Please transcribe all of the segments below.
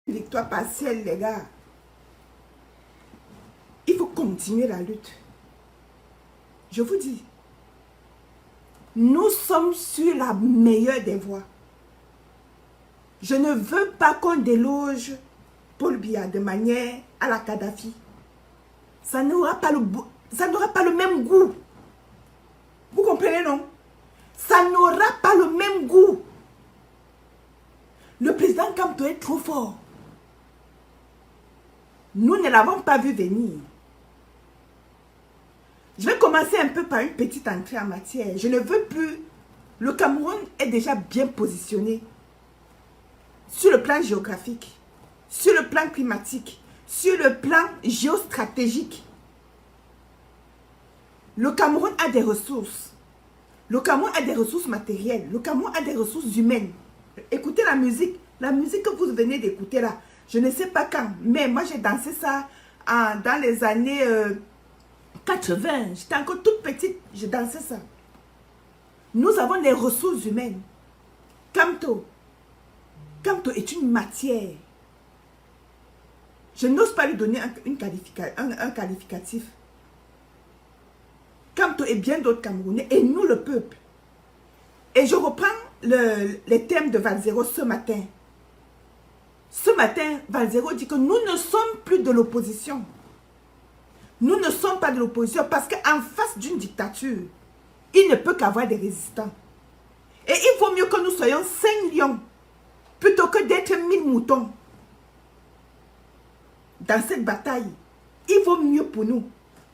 victoire partielle, les gars. Il faut continuer la lutte. Je vous dis, nous sommes sur la meilleure des voies. Je ne veux pas qu'on déloge Paul Biya de manière à la Kadhafi. Ça n'aura pas le même goût. Vous comprenez, non? Ça n'aura pas le même goût. Le président Kamto est trop fort. Nous ne l'avons pas vu venir. Je vais commencer un peu par une petite entrée en matière. Je ne veux plus. Le Cameroun est déjà bien positionné sur le plan géographique, sur le plan climatique, sur le plan géostratégique. Le Cameroun a des ressources. Le Cameroun a des ressources matérielles. Le Cameroun a des ressources humaines. Écoutez la musique. La musique que vous venez d'écouter là. Je ne sais pas quand, mais moi j'ai dansé ça dans les années 80. J'étais encore toute petite. Je dansais ça. Nous avons des ressources humaines. Kamto est une matière. Je n'ose pas lui donner un qualificatif. Kamto et bien d'autres Camerounais, et nous le peuple. Et je reprends les thèmes de Valzero ce matin. Ce matin, Valzero dit que nous ne sommes plus de l'opposition. Nous ne sommes pas de l'opposition parce qu'en face d'une dictature, il ne peut qu'avoir des résistants. Et il vaut mieux que nous soyons 5 lions plutôt que d'être 1000 moutons. Dans cette bataille, il vaut mieux pour nous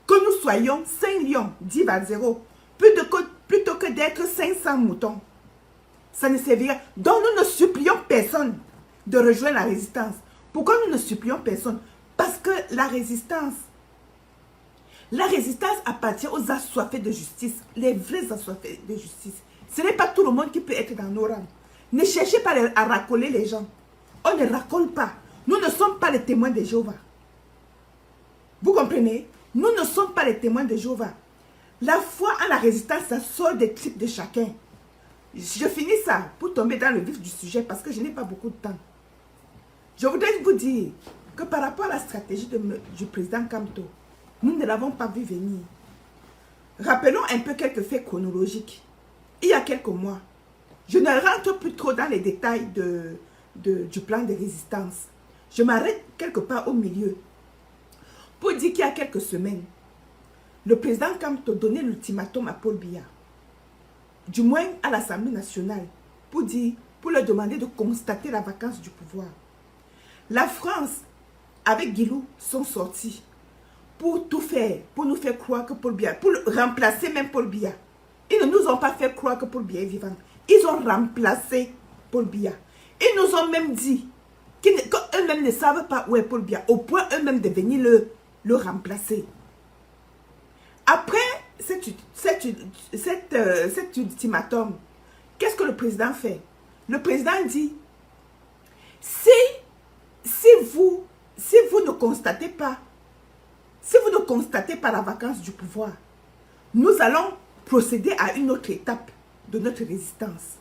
que nous soyons 5 lions, dit Valzero, plutôt que d'être 500 moutons. Ça ne servira. Donc nous ne supplions personne de rejoindre la résistance. Pourquoi nous ne supplions personne? Parce que la résistance appartient aux assoiffés de justice, les vrais assoiffés de justice. Ce n'est pas tout le monde qui peut être dans nos rangs. Ne cherchez pas à racoler les gens. On ne racole pas. Nous ne sommes pas les témoins de Jéhovah. Vous comprenez? Nous ne sommes pas les témoins de Jéhovah. La foi en la résistance, ça sort des tripes de chacun. Je finis ça pour tomber dans le vif du sujet parce que je n'ai pas beaucoup de temps. Je voudrais vous dire que par rapport à la stratégie du président Kamto, nous ne l'avons pas vu venir. Rappelons un peu quelques faits chronologiques. Il y a quelques mois, je ne rentre plus trop dans les détails du plan de résistance. Je m'arrête quelque part au milieu pour dire qu'il y a quelques semaines, le président Kamto donnait l'ultimatum à Paul Biya, du moins à l'Assemblée nationale, pour leur demander de constater la vacance du pouvoir. La France, avec Guilou, sont sortis pour tout faire, pour nous faire croire que Paul Biya, pour remplacer même Paul Biya. Ils ne nous ont pas fait croire que Paul Biya est vivant. Ils ont remplacé Paul Biya. Ils nous ont même dit qu'eux-mêmes ne savent pas où est Paul Biya, au point eux-mêmes de venir le remplacer. Après cet ultimatum, qu'est-ce que le président fait? Le président dit, si vous ne constatez pas la vacance du pouvoir, nous allons procéder à une autre étape de notre résistance.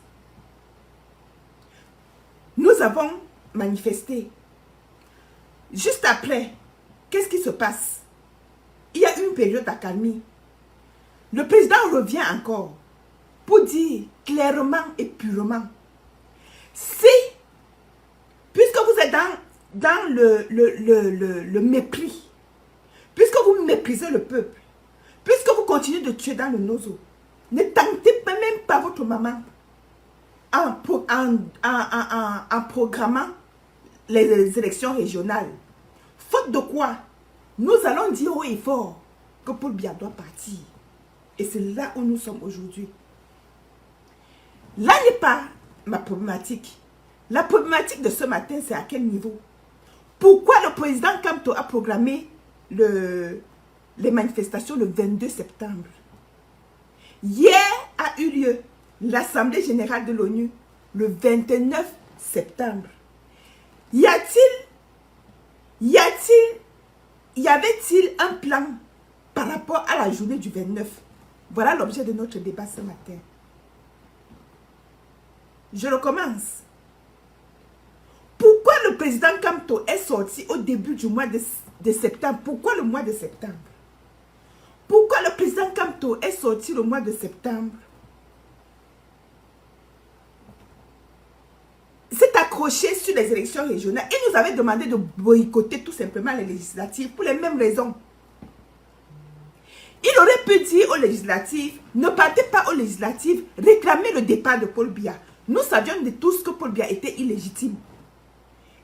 Nous avons manifesté. Juste après, qu'est-ce qui se passe? Il y a une période d'accalmie. Le président revient encore pour dire clairement et purement, puisque vous êtes dans le mépris, puisque vous méprisez le peuple, puisque vous continuez de tuer dans le nozo, ne tentez même pas votre maman en programmant les élections régionales. Faute de quoi, nous allons dire haut et fort que Paul Biya doit partir. Et c'est là où nous sommes aujourd'hui. Là n'est pas ma problématique. La problématique de ce matin, c'est à quel niveau? Pourquoi le président Kamto a programmé les manifestations le 22 septembre? Hier a eu lieu l'Assemblée générale de l'ONU le 29 septembre. Y avait-il un plan par rapport à la journée du 29? Voilà l'objet de notre débat ce matin. Je recommence. Pourquoi le président Kamto est sorti au début du mois de septembre? Pourquoi le mois de septembre? Pourquoi le président Kamto est sorti le mois de septembre? S'est accroché sur les élections régionales. Il nous avait demandé de boycotter tout simplement les législatives pour les mêmes raisons. Il aurait pu dire aux législatives, ne partez pas aux législatives, réclamez le départ de Paul Biya. Nous savions de tous que Paul Biya était illégitime.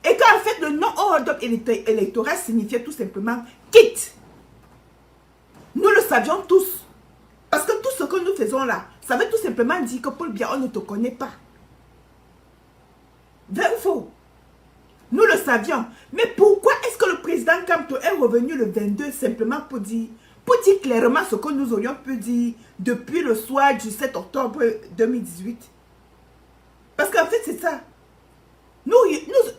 Et qu'en fait, le non-hold-up électoral signifiait tout simplement quitte. Nous le savions tous. Parce que tout ce que nous faisons là, ça veut tout simplement dire que Paul Biya, on ne te connaît pas. Vrai ou faux? Nous le savions. Mais pourquoi est-ce que le président Kamto est revenu le 22 simplement pour dire clairement ce que nous aurions pu dire depuis le soir du 7 octobre 2018? Parce qu'en fait, c'est ça.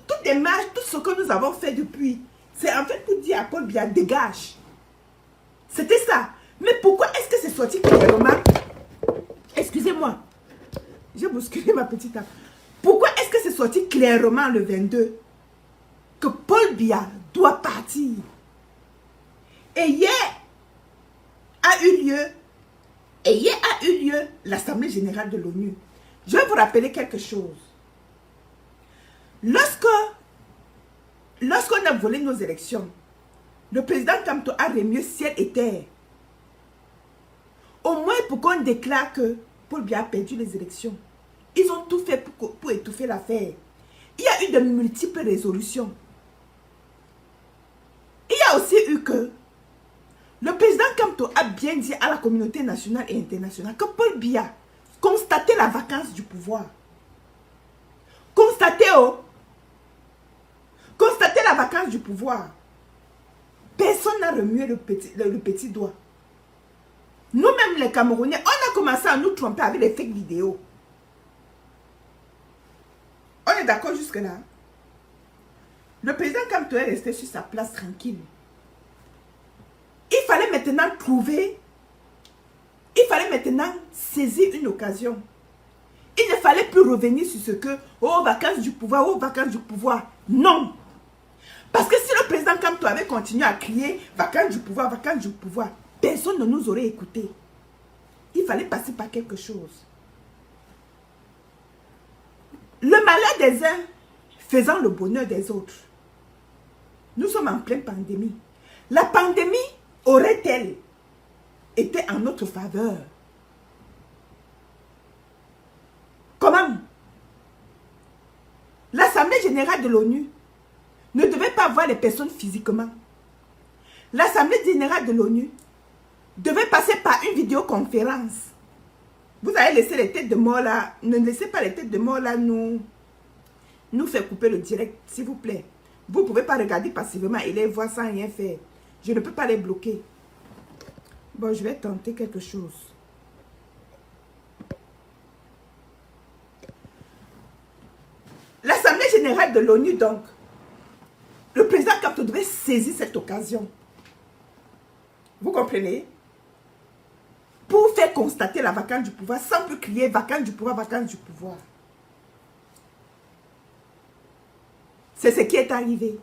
Toutes les marches, tout ce que nous avons fait depuis, c'est en fait pour dire à Paul Biya, dégage. C'était ça. Mais pourquoi est-ce que c'est sorti clairement? Excusez-moi. J'ai bousculé ma petite âme. Pourquoi est-ce que c'est sorti clairement le 22 que Paul Biya doit partir? Et hier a eu lieu l'Assemblée générale de l'ONU. Je vais vous rappeler quelque chose. Lorsqu'on a volé nos élections, le président Kamto a remué ciel et terre. Au moins pour qu'on déclare que Paul Biya a perdu les élections. Ils ont tout fait pour étouffer l'affaire. Il y a eu de multiples résolutions. Il y a aussi eu que le président Kamto a bien dit à la communauté nationale et internationale que Paul Biya constatait la vacance du pouvoir. Constatez la vacance du pouvoir. Personne n'a remué le petit doigt. Nous-mêmes les Camerounais, on a commencé à nous tromper avec les fake vidéos. On est d'accord jusque-là? Le président Kamto est resté sur sa place tranquille. Il fallait maintenant saisir une occasion. Il ne fallait plus revenir sur ce que, oh, vacances du pouvoir, oh, vacances du pouvoir. Non. Parce que si le président Kamto avait continué à crier vacances du pouvoir, personne ne nous aurait écoutés. Il fallait passer par quelque chose. Le malheur des uns faisant le bonheur des autres. Nous sommes en pleine pandémie. La pandémie aurait-elle été en notre faveur? Comment? L'Assemblée générale de l'ONU ne devait pas voir les personnes physiquement. L'Assemblée générale de l'ONU devait passer par une vidéoconférence. Vous allez laisser les têtes de mort là. Ne laissez pas les têtes de mort là nous faire couper le direct, s'il vous plaît. Vous ne pouvez pas regarder passivement et les voir sans rien faire. Je ne peux pas les bloquer. Bon, je vais tenter quelque chose. L'Assemblée générale de l'ONU, donc, le président Kamto devait saisir cette occasion. Vous comprenez? Pour faire constater la vacance du pouvoir, sans plus crier vacance du pouvoir, vacance du pouvoir. C'est ce qui est arrivé.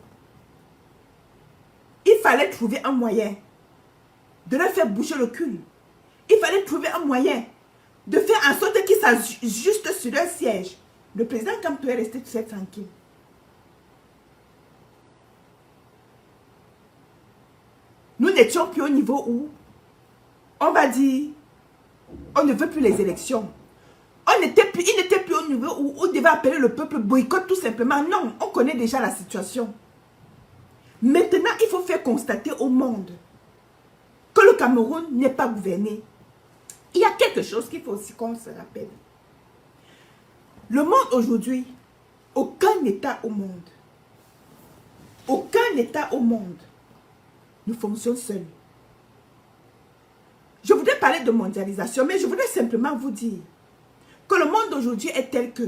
Il fallait trouver un moyen de leur faire bouger le cul. Il fallait trouver un moyen de faire en sorte qu'ils s'ajustent sur leur siège. Le président Kamto est resté très tranquille. Nous n'étions plus au niveau où on va dire on ne veut plus les élections. Il n'était plus au niveau où on devait appeler le peuple boycott tout simplement. Non, on connaît déjà la situation. Maintenant, il faut faire constater au monde que le Cameroun n'est pas gouverné. Il y a quelque chose qu'il faut aussi qu'on se rappelle. Le monde aujourd'hui, aucun État au monde ne fonctionne seul. Je voudrais parler de mondialisation, mais je voudrais simplement vous dire que le monde aujourd'hui est tel que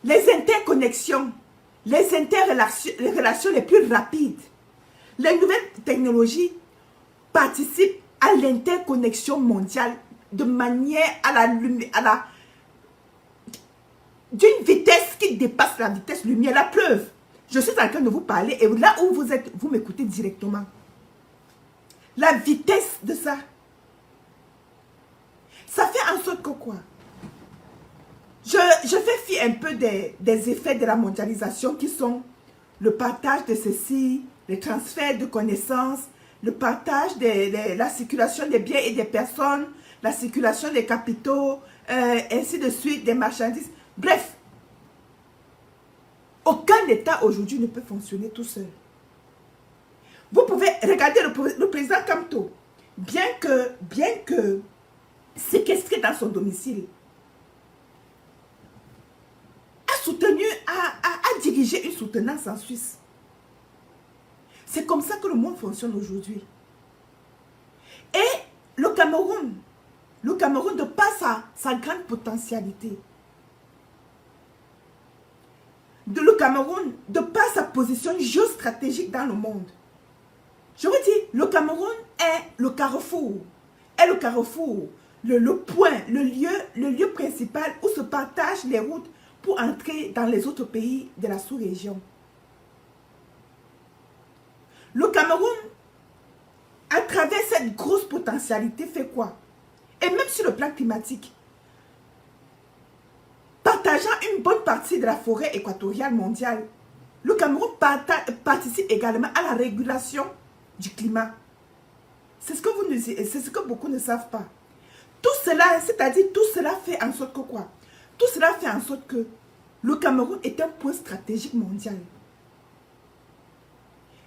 les interconnexions, les relations les plus rapides, les nouvelles technologies participent à l'interconnexion mondiale de manière d'une vitesse qui dépasse la vitesse lumière. La preuve, Je suis en train de vous parler et là où vous êtes, vous m'écoutez directement. La vitesse de ça. Ça fait en sorte que quoi? Je fais fi un peu des effets de la mondialisation qui sont le partage de ceci, le transfert de connaissances, le partage de la circulation des biens et des personnes, la circulation des capitaux, ainsi de suite, des marchandises. Bref, aucun État aujourd'hui ne peut fonctionner tout seul. Vous pouvez regarder le président Kamto, bien que séquestré dans son domicile, a soutenu, a dirigé une soutenance en Suisse. C'est comme ça que le monde fonctionne aujourd'hui. Et le Cameroun, de par sa grande potentialité, le Cameroun, de par sa position géostratégique dans le monde, je vous dis, le Cameroun est le carrefour, le point, le lieu principal où se partagent les routes pour entrer dans les autres pays de la sous-région. Le Cameroun, à travers cette grosse potentialité, fait quoi? Et même sur le plan climatique, partageant une bonne partie de la forêt équatoriale mondiale, le Cameroun participe également à la régulation du climat. C'est ce que beaucoup ne savent pas. Tout cela, c'est-à-dire tout cela fait en sorte que quoi? Tout cela fait en sorte que le Cameroun est un point stratégique mondial.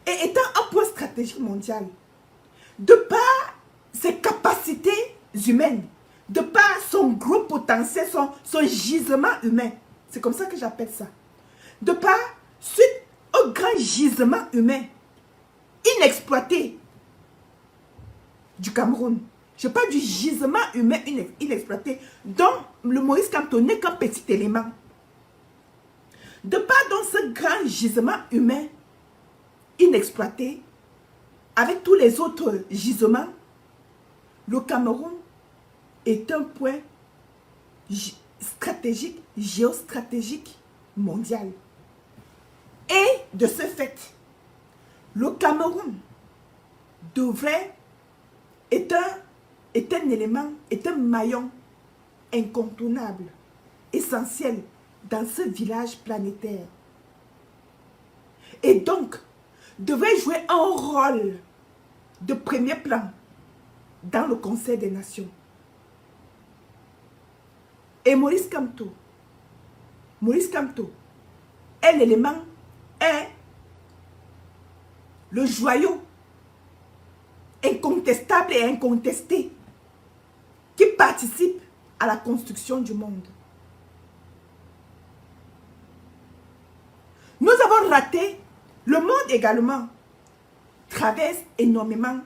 Et étant un point stratégique mondial, de par ses capacités humaines, de par son gros potentiel, son gisement humain, c'est comme ça que j'appelle ça, de par suite au grand gisement humain inexploité du Cameroun. Je parle du gisement humain inexploité, dont le Maurice Kamto n'est qu'un petit élément. De par donc ce grand gisement humain inexploité, avec tous les autres gisements, le Cameroun est un point stratégique, géostratégique mondial. Et de ce fait, le Cameroun est un élément, est un maillon incontournable, essentiel dans ce village planétaire. Et donc, devrait jouer un rôle de premier plan dans le Conseil des Nations. Et Maurice Kamto est l'élément, est le joyau incontestable et incontesté qui participe à la construction du monde. Nous avons raté, le monde également traverse énormément.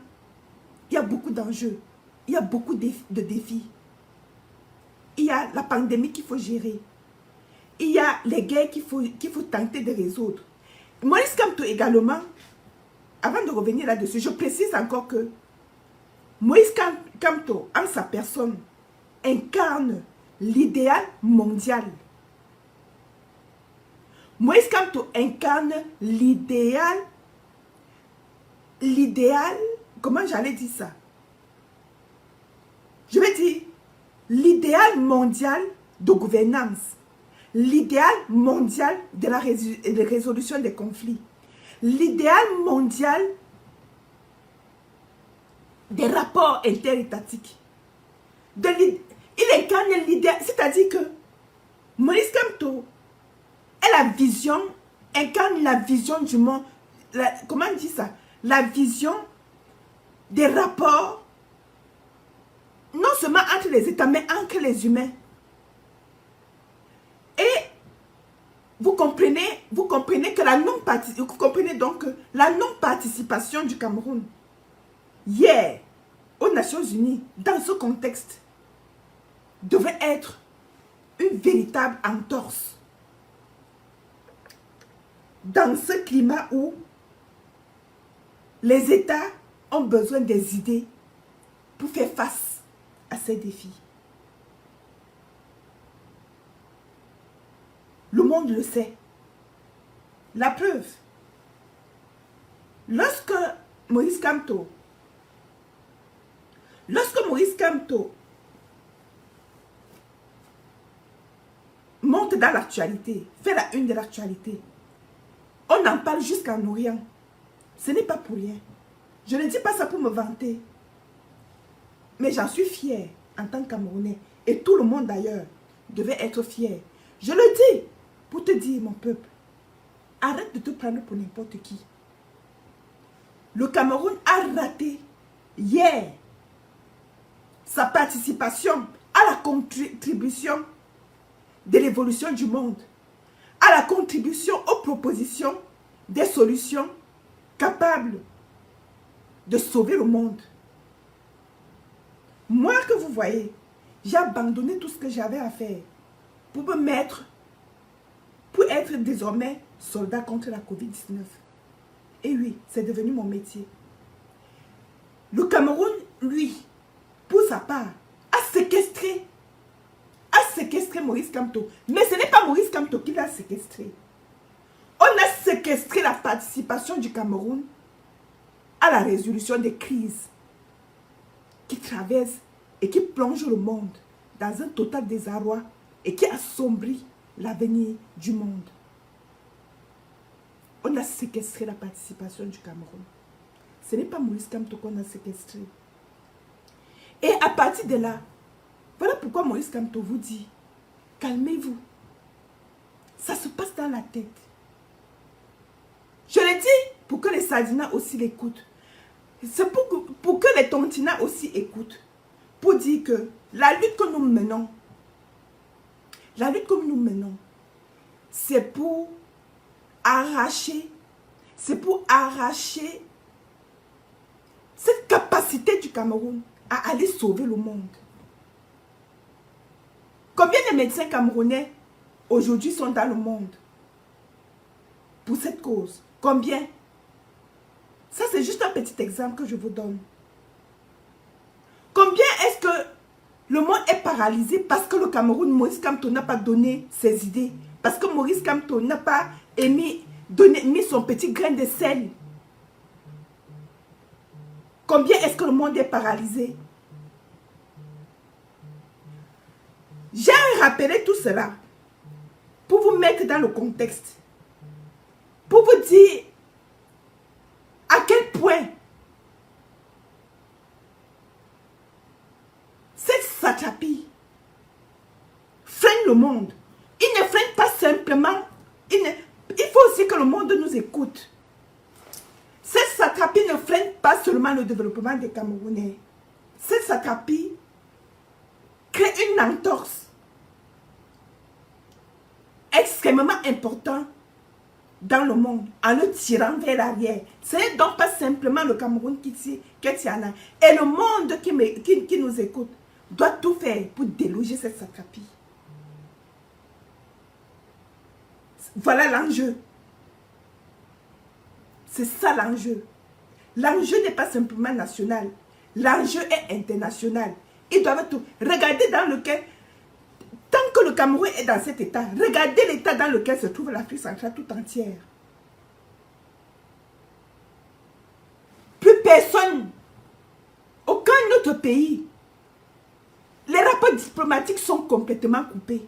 Il y a beaucoup d'enjeux, il y a beaucoup de défis. Il y a la pandémie qu'il faut gérer. Il y a les guerres qu'il faut tenter de résoudre. Maurice Kamto également, avant de revenir là-dessus, je précise encore que Maurice Kamto, en sa personne, incarne l'idéal mondial. Maurice Kamto incarne l'idéal, comment j'allais dire ça? Je vais dire l'idéal mondial de gouvernance, l'idéal mondial de la résolution des conflits, l'idéal mondial des rapports interétatiques. Il incarne l'idéal, c'est-à-dire que Maurice Kamto incarne la vision du monde, comment on dit ça? La vision des rapports, non seulement entre les États, mais entre les humains. Et vous comprenez que la non-participation du Cameroun hier aux Nations Unies, dans ce contexte, devrait être une véritable entorse. Dans ce climat où les États ont besoin des idées pour faire face à ces défis. Le monde le sait. La preuve, lorsque Moïse Kamto monte dans l'actualité, fait la une de l'actualité, on en parle jusqu'en Orient. Ce n'est pas pour rien. Je ne dis pas ça pour me vanter. Mais j'en suis fière en tant que Camerounais. Et tout le monde d'ailleurs devait être fier. Je le dis pour te dire, mon peuple, arrête de te prendre pour n'importe qui. Le Cameroun a raté hier sa participation à la contribution de l'évolution du monde, à la contribution aux propositions des solutions capables de sauver le monde. Moi que vous voyez, j'ai abandonné tout ce que j'avais à faire pour me mettre, pour être désormais soldat contre la COVID-19. Et oui, c'est devenu mon métier. Le Cameroun, lui, pour sa part, a séquestré Maurice Kamto. Mais ce n'est pas Maurice Kamto qui l'a séquestré. On a séquestré la participation du Cameroun à la résolution des crises qui traversent et qui plongent le monde dans un total désarroi et qui assombrit l'avenir du monde. On a séquestré la participation du Cameroun. Ce n'est pas Maurice Kamto qu'on a séquestré. Et à partir de là, voilà pourquoi Maurice Kamto vous dit, calmez-vous. Ça se passe dans la tête. Je le dis pour que les Sardinas aussi l'écoutent. C'est pour que les Tontinas aussi écoutent. Pour dire que la lutte que nous menons, c'est pour arracher cette capacité du Cameroun à aller sauver le monde. Combien de médecins camerounais aujourd'hui sont dans le monde pour cette cause? Combien? Ça, c'est juste un petit exemple que je vous donne. Combien est-ce que le monde est paralysé parce que le Cameroun, Maurice Kamto n'a pas donné ses idées, parce que Maurice Kamto n'a pas mis son petit grain de sel? Combien est-ce que le monde est paralysé? J'ai rappelé tout cela pour vous mettre dans le contexte, pour vous dire à quel point cette satrapie freine le monde. Il ne freine pas simplement, il faut aussi que le monde nous écoute. Cette satrapie ne freine pas seulement le développement des Camerounais. Cette satrapie crée une entorse extrêmement importante dans le monde en le tirant vers l'arrière. Ce n'est donc pas simplement le Cameroun qui tient là. Et le monde qui nous écoute doit tout faire pour déloger cette satrapie. Voilà l'enjeu. C'est ça l'enjeu. L'enjeu n'est pas simplement national. L'enjeu est international. Ils doivent tout. Regardez dans lequel, tant que le Cameroun est dans cet état, regardez l'état dans lequel se trouve l'Afrique centrale tout entière. Plus personne, aucun autre pays, les rapports diplomatiques sont complètement coupés.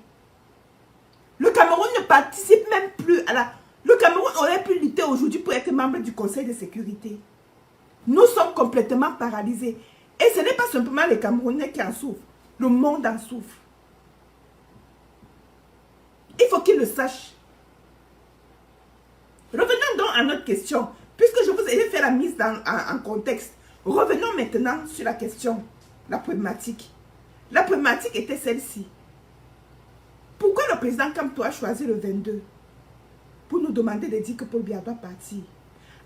Le Cameroun ne participe même plus à la... Le Cameroun aurait pu lutter aujourd'hui pour être membre du Conseil de sécurité. Nous sommes complètement paralysés. Et ce n'est pas simplement les Camerounais qui en souffrent. Le monde en souffre. Il faut qu'ils le sachent. Revenons donc à notre question. Puisque je vous ai fait la mise en contexte, revenons maintenant sur la question, la problématique. La problématique était celle-ci. Pourquoi le président Kamto a choisi le 22 pour nous demander de dire que Paul Biya doit partir,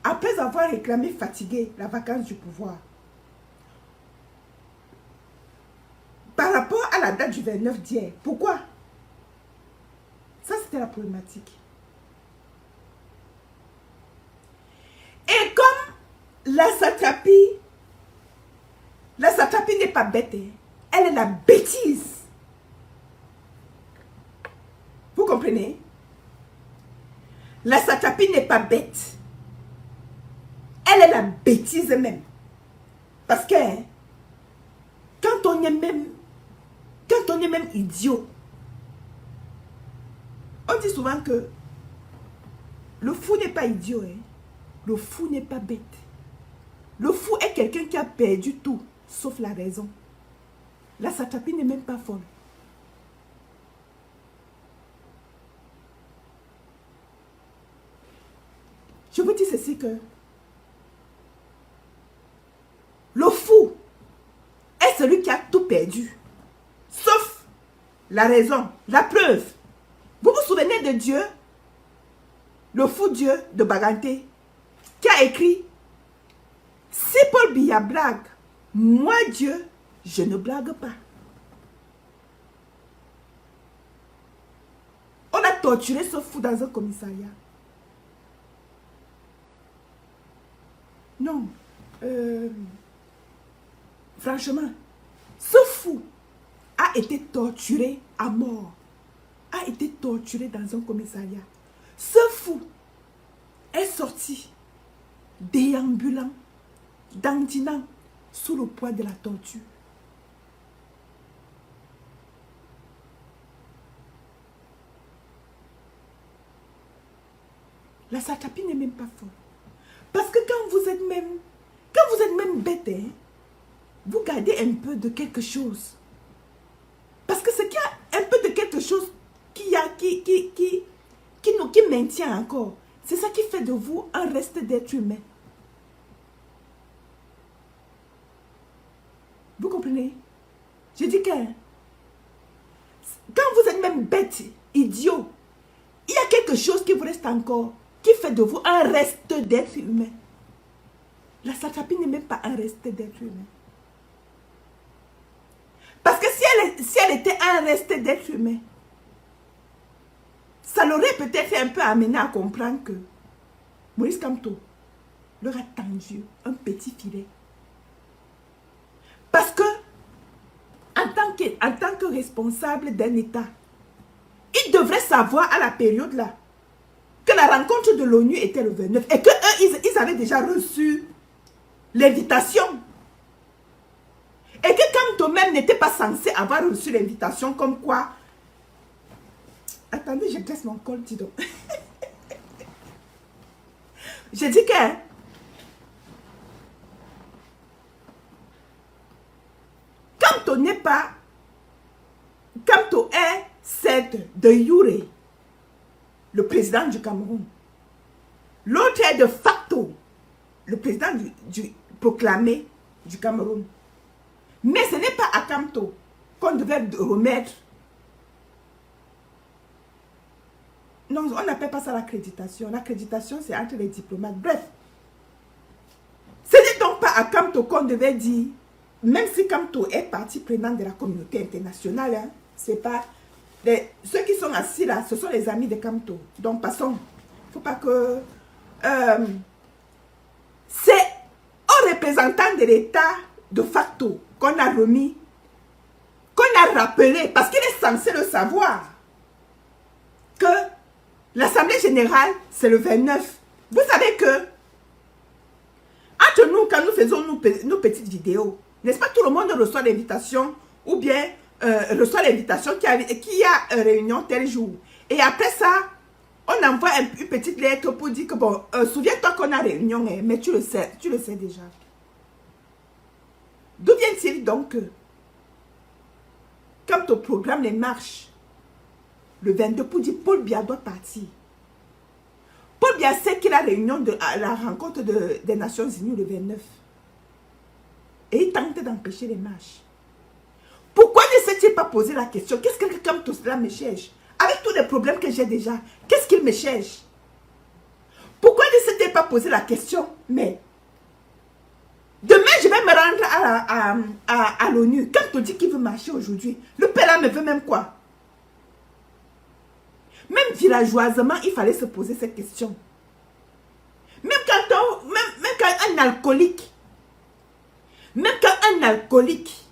après avoir réclamé fatigué la vacance du pouvoir? Par rapport à la date du 29 d'hier, pourquoi? Ça, c'était la problématique. Et comme la satrapie n'est pas bête, elle est la bêtise. Vous comprenez? La Satrapi n'est pas bête. Elle est la bêtise même. Parce que hein, quand on est même idiot, on dit souvent que le fou n'est pas idiot. Hein. Le fou n'est pas bête. Le fou est quelqu'un qui a perdu tout, sauf la raison. La Satrapi n'est même pas folle. Je vous dis ceci que le fou est celui qui a tout perdu, sauf la raison, la preuve. Vous vous souvenez de Dieu, le fou Dieu de Baganté, qui a écrit « Si Paul Biya blague, moi Dieu, je ne blague pas. » On a torturé ce fou dans un commissariat. Non. Franchement, ce fou a été torturé à mort. A été torturé dans un commissariat. Ce fou est sorti déambulant, dandinant, sous le poids de la torture. La Satrapi n'est même pas folle. Parce que quand vous êtes même bête, hein, vous gardez un peu de quelque chose. Parce que ce qu'il y a un peu de quelque chose qui maintient encore, c'est ça qui fait de vous un reste d'être humain. Vous comprenez? Je dis que quand vous êtes même bête, idiot, il y a quelque chose qui vous reste encore, qui fait de vous un reste d'être humain. La Satrapi n'est même pas un reste d'être humain. Parce que si elle était un reste d'être humain, ça l'aurait peut-être un peu amené à comprendre que Maurice Kamto leur a tendu un petit filet. Parce que, en tant que responsable d'un État, il devrait savoir à la période là que la rencontre de l'ONU était le 29 et qu'eux, ils avaient déjà reçu l'invitation. Et que Kamto même n'était pas censé avoir reçu l'invitation comme quoi... Attendez, je dresse mon col, dis donc. Je dis que... Kamto n'est pas... Kamto est c'est de Yure, le président du Cameroun. L'autre est de facto, le président du proclamé du Cameroun. Mais ce n'est pas à Kamto qu'on devait remettre. Non, on n'appelle pas ça l'accréditation. L'accréditation, c'est entre les diplomates. Bref, ce n'est donc pas à Kamto qu'on devait dire, même si Kamto est partie prenante de la communauté internationale, hein, c'est pas... ceux qui sont assis là, ce sont les amis de Kamto. Donc, passons. Il ne faut pas que... c'est au représentant de l'État de facto qu'on a remis, qu'on a rappelé, parce qu'il est censé le savoir, que l'Assemblée générale, c'est le 29. Vous savez que, entre nous, quand nous faisons nos petites vidéos, n'est-ce pas, tout le monde reçoit l'invitation, ou bien reçoit l'invitation qui a réunion tel jour. Et après ça, on envoie une petite lettre pour dire que, bon, souviens-toi qu'on a réunion, hein, mais tu le sais déjà. D'où vient-il donc que, quand on programme les marches, le 22 pour dire Paul Biya doit partir. Paul Biya sait qu'il a réunion à la rencontre des Nations Unies le 29. Et il tente d'empêcher les marches. Pourquoi ne s'est-il pas posé la question? Qu'est-ce que quelqu'un tout cela me cherche? Avec tous les problèmes que j'ai déjà, qu'est-ce qu'il me cherche? Pourquoi ne s'est-il pas posé la question? Mais demain, je vais me rendre à l'ONU. Quand on dit qu'il veut marcher aujourd'hui, le père là me veut même quoi? Même villageoisement, il fallait se poser cette question. Même quand un alcoolique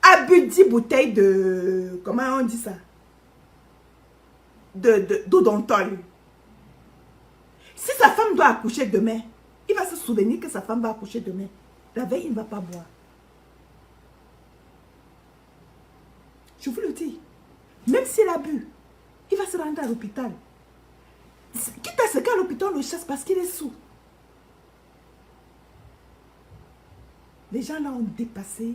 a bu 10 bouteilles de... Comment on dit ça? D'odontol. Si sa femme doit accoucher demain, il va se souvenir que sa femme va accoucher demain. La veille, il ne va pas boire. Je vous le dis. Même s'il a bu, il va se rendre à l'hôpital. Quitte à ce qu'à l'hôpital, on le chasse parce qu'il est sourd. Les gens là ont dépassé.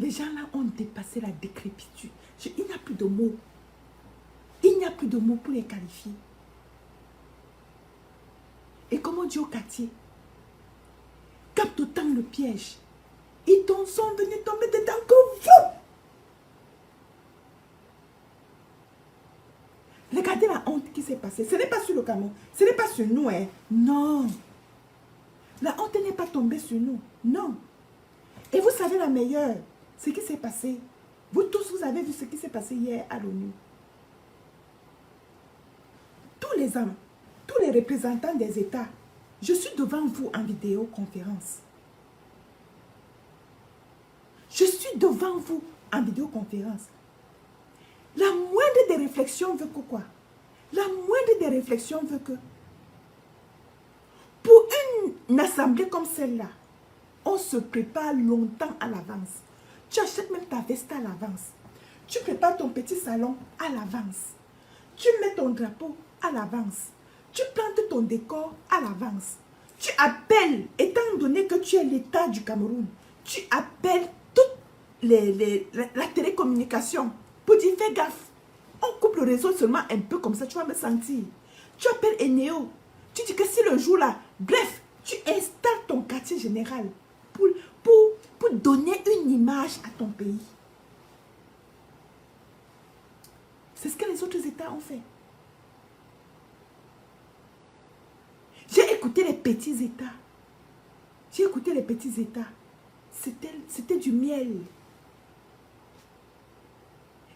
Les gens là ont dépassé la décrépitude. Il n'y a plus de mots. Il n'y a plus de mots pour les qualifier. Et comme on dit au quartier, capte autant le piège. Ils sont venus tomber dedans que vous. Regardez la honte qui s'est passée. Ce n'est pas sur le Cameroun. Ce n'est pas sur nous. Hein. Non. La honte n'est pas tombée sur nous. Non. Et vous savez la meilleure. Ce qui s'est passé. Vous tous, vous avez vu ce qui s'est passé hier à l'ONU. Tous les hommes, tous les représentants des États, je suis devant vous en vidéoconférence. Je suis devant vous en vidéoconférence. La moindre des réflexions veut que quoi? La moindre des réflexions veut que pour une assemblée comme celle-là, on se prépare longtemps à l'avance. Tu achètes même ta veste à l'avance. Tu prépares ton petit salon à l'avance. Tu mets ton drapeau à l'avance. Tu plantes ton décor à l'avance. Tu appelles, étant donné que tu es l'État du Cameroun, tu appelles toute la télécommunication pour dire fais gaffe. On coupe le réseau seulement un peu comme ça, tu vas me sentir. Tu appelles Eneo. Tu dis que si le jour là, bref, tu installes ton quartier général pour donner une image à ton pays. C'est ce que les autres États ont fait. J'ai écouté les petits États. J'ai écouté les petits États. C'était du miel.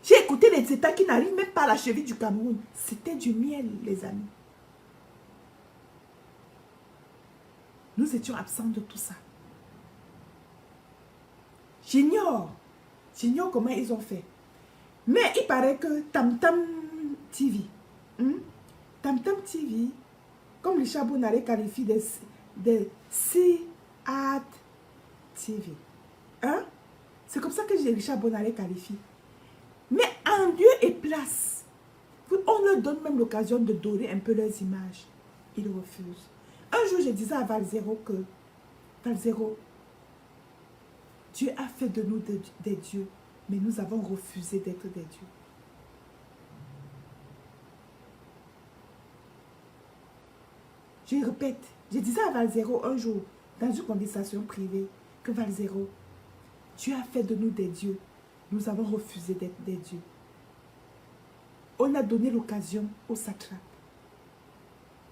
J'ai écouté les États qui n'arrivent même pas à la cheville du Cameroun. C'était du miel, les amis. Nous étions absents de tout ça. J'ignore comment ils ont fait. Mais il paraît que Tam Tam TV, Tam Tam TV, comme Richard Bonaré qualifie de C-Art TV. Hein? C'est comme ça que Richard Bonaré qualifie. Mais en lieu et place, on leur donne même l'occasion de dorer un peu leurs images. Ils refusent. Un jour, je disais à Valzero que, Valzero, Dieu a fait de nous des dieux, mais nous avons refusé d'être des dieux. Je répète, je disais à Valzero un jour, dans une conversation privée, que Valzero, Dieu a fait de nous des dieux, nous avons refusé d'être des dieux. On a donné l'occasion aux satrapes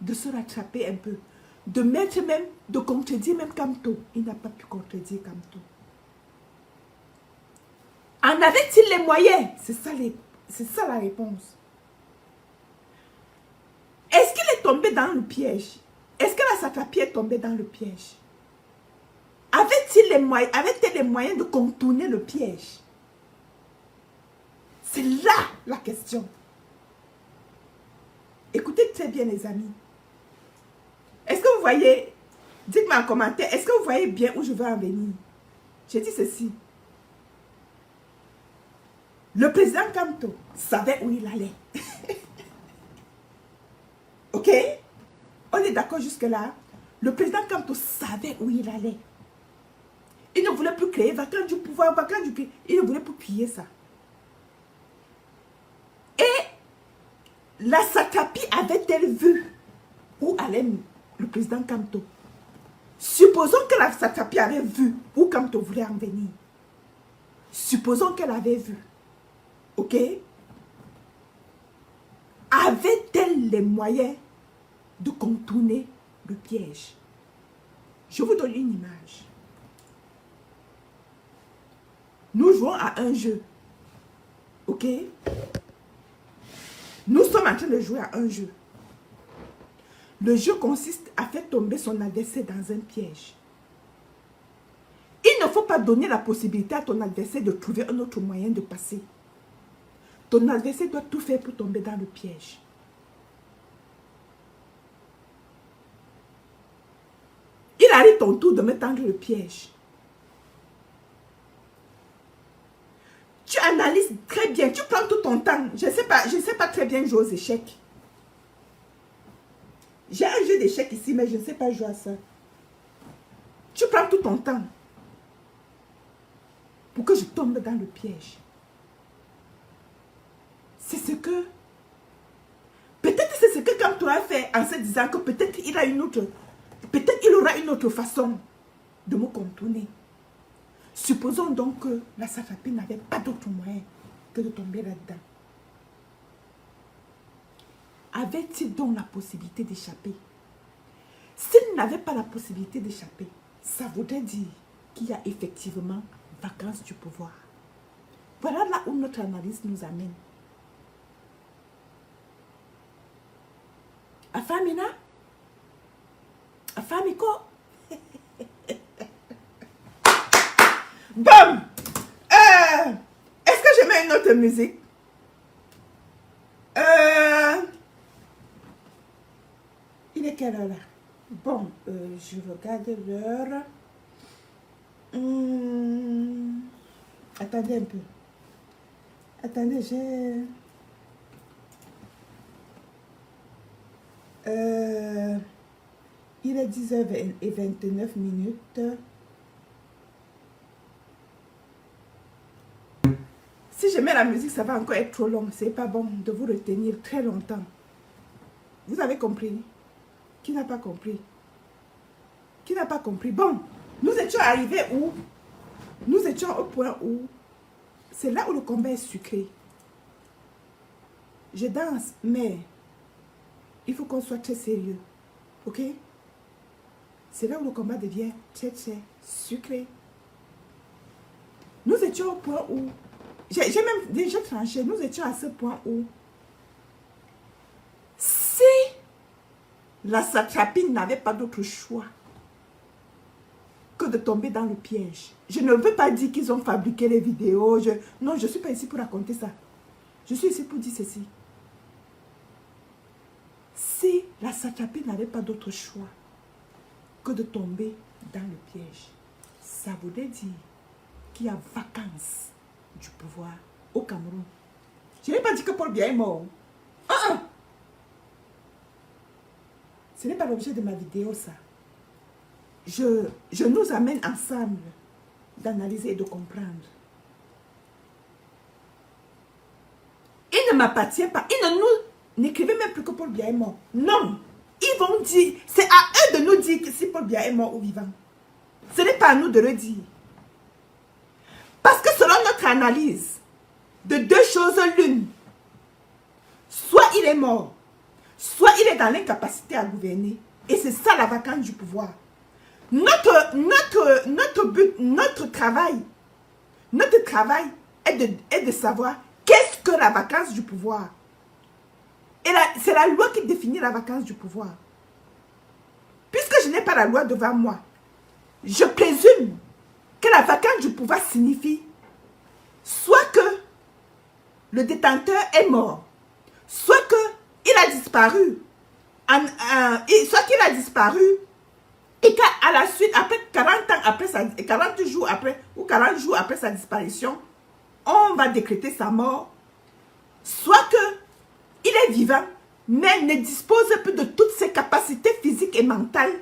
de se rattraper un peu, de mettre même, de contredire même Kamto. Il n'a pas pu contredire Kamto. En avait-il les moyens? C'est ça la réponse. Est-ce qu'il est tombé dans le piège? Est-ce que la satrapie est tombée dans le piège? Avait-il les moyens de contourner le piège? C'est là la question. Écoutez très bien les amis. Est-ce que vous voyez, dites-moi en commentaire, est-ce que vous voyez bien où je veux en venir? J'ai dit ceci. Le président Kamto savait où il allait. Ok? On est d'accord jusque-là? Le président Kamto savait où il allait. Il ne voulait plus créer vacant du pouvoir, vacant du pays. Il ne voulait plus crier ça. Et la satrapie avait-elle vu où allait le président Kamto? Supposons que la satrapie avait vu où Kamto voulait en venir. Supposons qu'elle avait vu. Ok? Avait-elle les moyens de contourner le piège? Je vous donne une image. Nous jouons à un jeu. Ok? Nous sommes en train de jouer à un jeu. Le jeu consiste à faire tomber son adversaire dans un piège. Il ne faut pas donner la possibilité à ton adversaire de trouver un autre moyen de passer. Ton adversaire doit tout faire pour tomber dans le piège. ton tour de me tendre le piège. Tu analyses très bien, tu prends tout ton temps. Je ne sais pas très bien jouer aux échecs. J'ai un jeu d'échecs ici, mais je ne sais pas jouer à ça. Tu prends tout ton temps pour que je tombe dans le piège. C'est ce que... Peut-être c'est ce que quand tu as fait en se disant que peut-être il a une autre... Peut-être il aura une autre façon de me contourner. Supposons donc que la Satrapi n'avait pas d'autre moyen que de tomber là-dedans. Avait-il donc la possibilité d'échapper? S'il n'avait pas la possibilité d'échapper, ça voudrait dire qu'il y a effectivement vacance du pouvoir. Voilà là où notre analyse nous amène. Afamina? Afamiko? Bon! Est-ce que je mets une autre musique? Il est quelle heure là? Bon, je regarde l'heure. Attendez un peu. Attendez, j'ai... il est 10h29. Si je mets la musique, ça va encore être trop long. C'est pas bon de vous retenir très longtemps. Vous avez compris? Qui n'a pas compris? Qui n'a pas compris? Bon, nous étions arrivés où? Nous étions au point où c'est là où le combat est sucré. Je danse, mais il faut qu'on soit très sérieux. Ok? C'est là où le combat devient très très sucré. Nous étions au point où... J'ai même déjà tranché. Nous étions à ce point où si la Satrapi n'avait pas d'autre choix que de tomber dans le piège. Je ne veux pas dire qu'ils ont fabriqué les vidéos. Non, je ne suis pas ici pour raconter ça. Je suis ici pour dire ceci. Si la Satrapi n'avait pas d'autre choix que de tomber dans le piège, ça voudrait dire qu'il y a vacance du pouvoir au Cameroun. Je n'ai pas dit que Paul Biya est mort. Ce n'est pas l'objet de ma vidéo, ça. Je nous amène ensemble d'analyser et de comprendre. Il ne m'appartient pas. Ils ne nous n'écrivez même plus que Paul Biya est mort. Non. Ils vont dire, c'est à eux de nous dire que si Paul Biya est mort ou vivant. Ce n'est pas à nous de le dire. Parce que selon notre analyse, de deux choses l'une, soit il est mort, soit il est dans l'incapacité à gouverner. Et c'est ça la vacance du pouvoir. Notre but, notre travail est de savoir qu'est-ce que la vacance du pouvoir. Et c'est la loi qui définit la vacance du pouvoir. Puisque je n'ai pas la loi devant moi, je présume que la vacance du pouvoir signifie soit que le détenteur est mort, soit qu'il a disparu, soit qu'il a disparu et qu'à la suite, après 40 ans après 40 jours après ou 40 jours après sa disparition, on va décréter sa mort, soit qu'il est vivant, mais ne dispose plus de toutes ses capacités physiques et mentales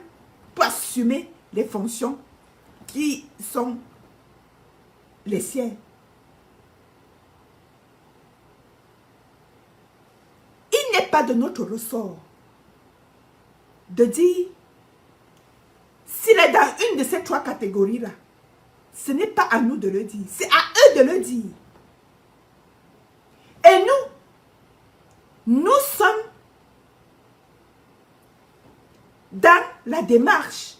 pour assumer les fonctions qui sont les siennes. Il n'est pas de notre ressort de dire s'il est dans une de ces trois catégories-là. Ce n'est pas à nous de le dire, c'est à eux de le dire. Et nous sommes dans la démarche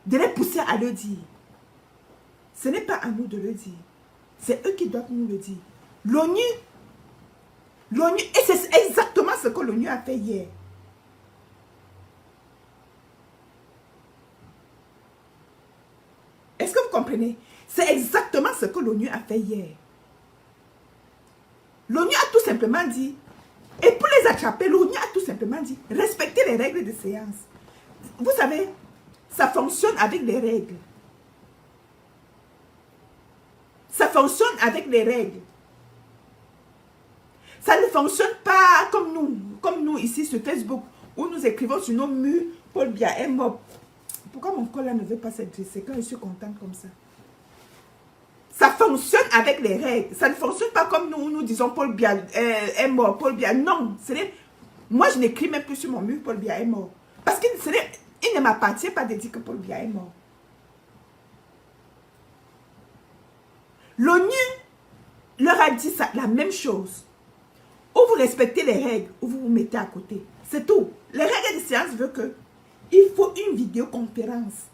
de les pousser à le dire. Ce n'est pas à nous de le dire. C'est eux qui doivent nous le dire. L'ONU, et c'est exactement ce que l'ONU a fait hier. Est-ce que vous comprenez? C'est exactement ce que l'ONU a fait hier. L'ONU a tout simplement dit, et pour les attraper, l'ONU a tout simplement dit, respectez les règles de séance. Vous savez, Ça fonctionne avec les règles. Ça fonctionne avec les règles. Ça ne fonctionne pas comme nous ici sur Facebook, où nous écrivons sur nos murs, Paul Biya est mort. Pourquoi mon corps là ne veut pas s'adresser quand je suis contente comme ça? Ça fonctionne avec les règles. Ça ne fonctionne pas comme nous disons Paul Biya est mort, Paul Biya. Non, moi je n'écris même plus sur mon mur Paul Biya est mort. Parce qu'il ne m'appartient pas de dire que Paul Biya est mort. L'ONU leur a dit ça, la même chose. Ou vous respectez les règles, ou vous vous mettez à côté. C'est tout. Les règles de séance veulent que il faut une vidéoconférence.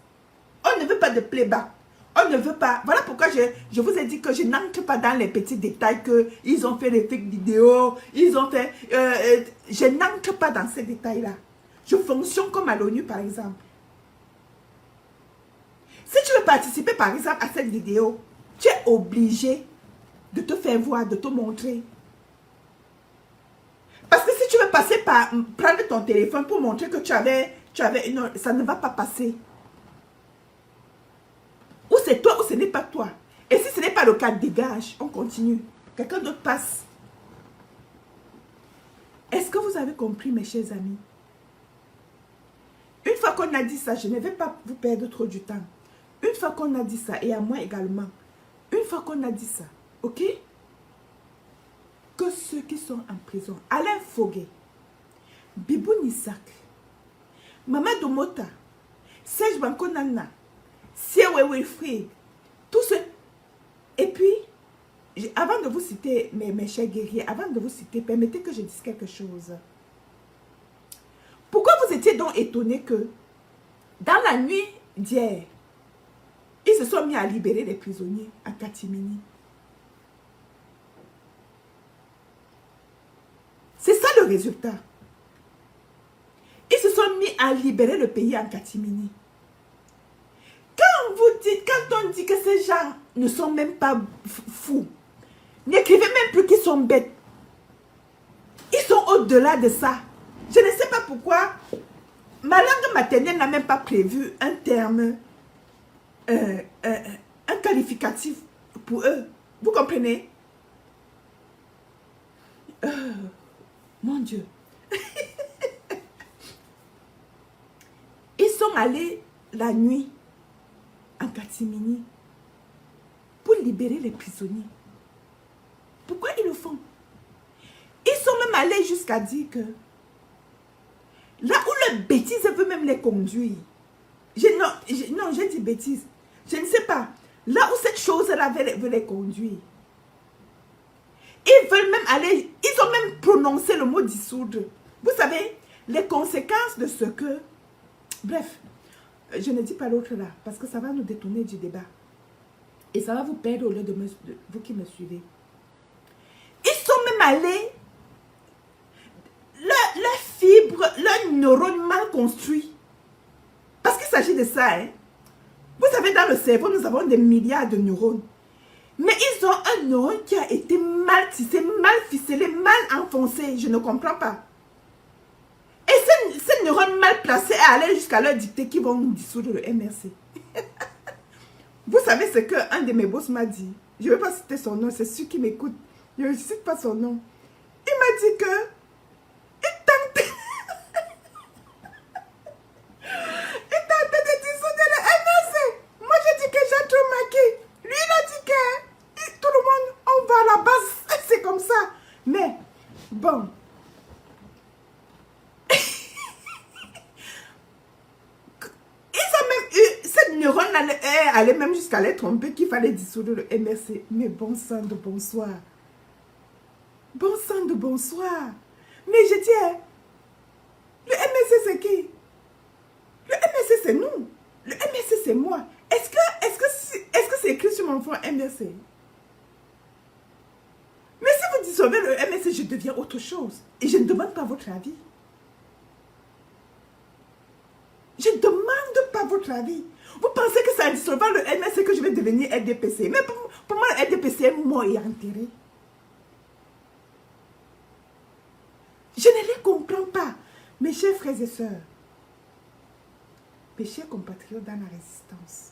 On ne veut pas de playback. On ne veut pas. Voilà pourquoi je vous ai dit que je n'entre pas dans les petits détails qu'ils ont fait des fake vidéos, ils ont fait... je n'entre pas dans ces détails-là. Je fonctionne comme à l'ONU, par exemple. Si tu veux participer, par exemple, à cette vidéo, tu es obligé de te faire voir, de te montrer. Parce que si tu veux passer par prendre ton téléphone pour montrer que tu avais une... Ça ne va pas passer. Ou c'est toi ou ce n'est pas toi. Et si ce n'est pas le cas, dégage. On continue. Quelqu'un d'autre passe. Est-ce que vous avez compris, mes chers amis? Une fois qu'on a dit ça, je ne vais pas vous perdre trop du temps. Une fois qu'on a dit ça, et à moi également, une fois qu'on a dit ça, ok? Que ceux qui sont en prison, Alain Foguet, Bibou Nissak, Mamadou Mota, Serge Bankonana, Siewe Wilfried, tous ceux. Et puis, avant de vous citer, mes chers guerriers, avant de vous citer, permettez que je dise quelque chose. Pourquoi vous étiez donc étonnés que, dans la nuit d'hier, ils se sont mis à libérer les prisonniers à Katimini? C'est ça le résultat. Ils se sont mis à libérer le pays en catimini. Quand on dit que ces gens ne sont même pas fous, n'écrivez même plus qu'ils sont bêtes. Ils sont au-delà de ça. Je ne sais pas pourquoi ma langue maternelle n'a même pas prévu un terme, un qualificatif pour eux. Vous comprenez? Mon Dieu. Ils sont allés la nuit en Katimini pour libérer les prisonniers. Pourquoi ils le font? Ils sont même allés jusqu'à dire que là où le bêtise veut même les conduire. Non, j'ai dit bêtise. Je ne sais pas. Là où cette chose-là veut les conduire. Ils veulent même aller, ils ont même prononcé le mot dissoudre. Vous savez, les conséquences de ce que... Bref, je ne dis pas l'autre là, parce que ça va nous détourner du débat. Et ça va vous perdre au lieu de vous qui me suivez. Ils sont même allés, leurs fibres, leurs neurones mal construits. Parce qu'il s'agit de ça, hein. Vous savez, dans le cerveau, nous avons des milliards de neurones. Mais ils ont un neurone qui a été mal tissé, mal ficelé, mal enfoncé. Je ne comprends pas. Et ces neurones mal placés allaient jusqu'à leur dicter qu'ils vont dissoudre le MRC. Vous savez ce qu'un de mes boss m'a dit? Je ne vais pas citer son nom, c'est celui qui m'écoute. Je ne cite pas son nom. Il m'a dit que il tentait de dissoudre le MRC. Moi, je dis que j'ai trop marqué. Lui, il a dit que tout le monde, on va à la base. C'est comme ça. Mais, bon. Ils ont même eu, cette neurone allait même jusqu'à les tromper qu'il fallait dissoudre le MRC. Mais bon sang de bonsoir. Bon sang de bonsoir. Mais je dis, le MRC c'est qui? Le MRC c'est nous. Le MRC c'est moi. Est-ce que c'est écrit sur mon front MRC? Mais si vous dissolvez le MRC, je deviens autre chose. Et je ne demande pas votre avis. Je ne demande pas votre avis. Vous pensez que c'est en dissolvant le MRC que je vais devenir RDPC? Mais pour moi, le RDPC est mort et enterré. Je ne les comprends pas. Mes chers frères et sœurs, Mes chers compatriotes dans la résistance,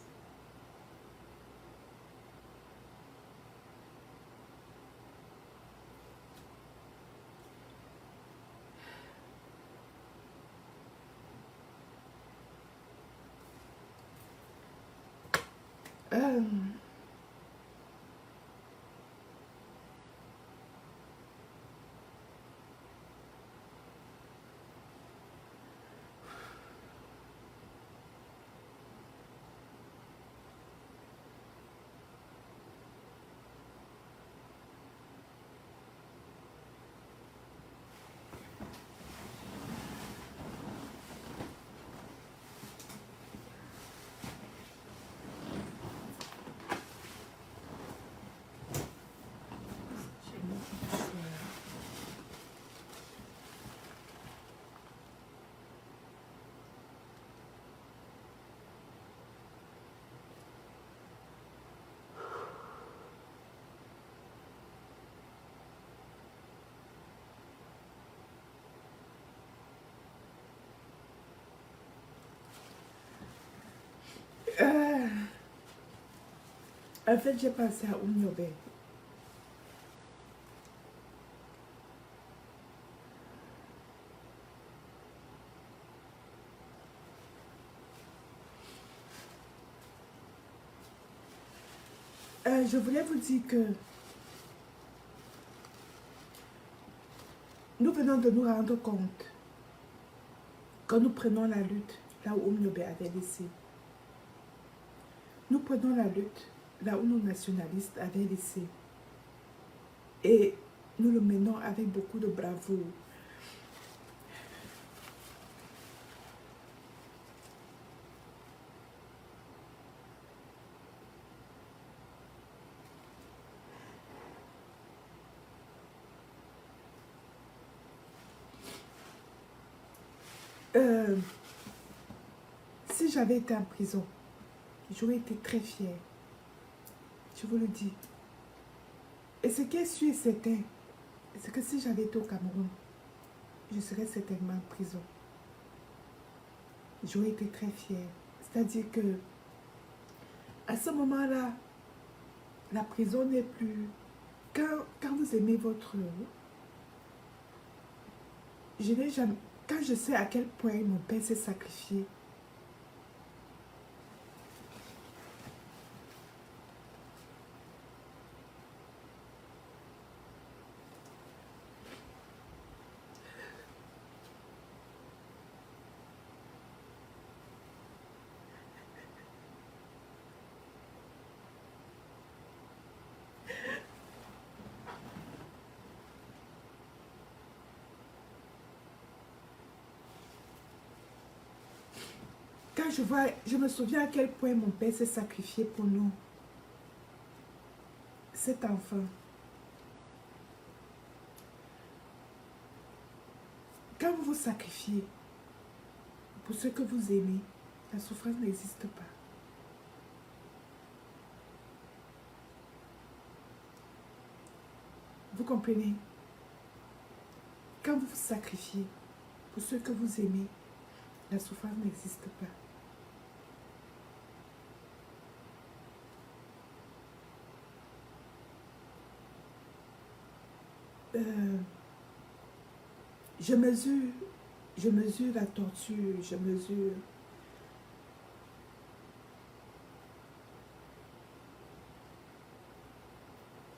euh, en fait, j'ai pensé à Oumyobé. Je voulais vous dire que nous venons de nous rendre compte quand nous prenons la lutte là où Oumyobé avait laissé. Nous prenons la lutte là où nos nationalistes avaient laissé. Et nous le menons avec beaucoup de bravoure. Si j'avais été en prison, j'aurais été très fière. Je vous le dis. Et ce qui est sûr et certain, c'est que si j'avais été au Cameroun, je serais certainement en prison. J'aurais été très fière. C'est-à-dire que à ce moment-là, la prison n'est plus... Quand vous aimez votre... Je n'ai jamais... Quand je sais à quel point mon père s'est sacrifié, quand je vois, je me souviens à quel point mon père s'est sacrifié pour nous. Cet enfant. Quand vous vous sacrifiez pour ce que vous aimez, la souffrance n'existe pas. Vous comprenez? Quand vous vous sacrifiez pour ce que vous aimez, la souffrance n'existe pas. Je mesure la torture, je mesure.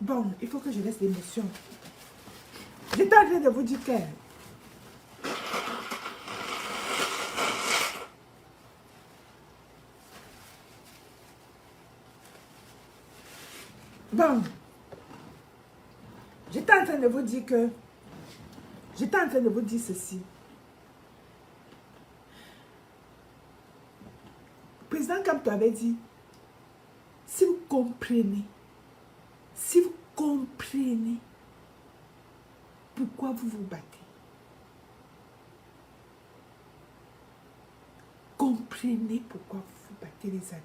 Bon, il faut que je laisse l'émotion. J'étais en train de vous dire que... Bon, j'étais en train de vous dire que... J'étais en train de vous dire ceci. Le président Kamto avait dit, si vous comprenez pourquoi vous vous battez, comprenez pourquoi vous vous battez, les amis.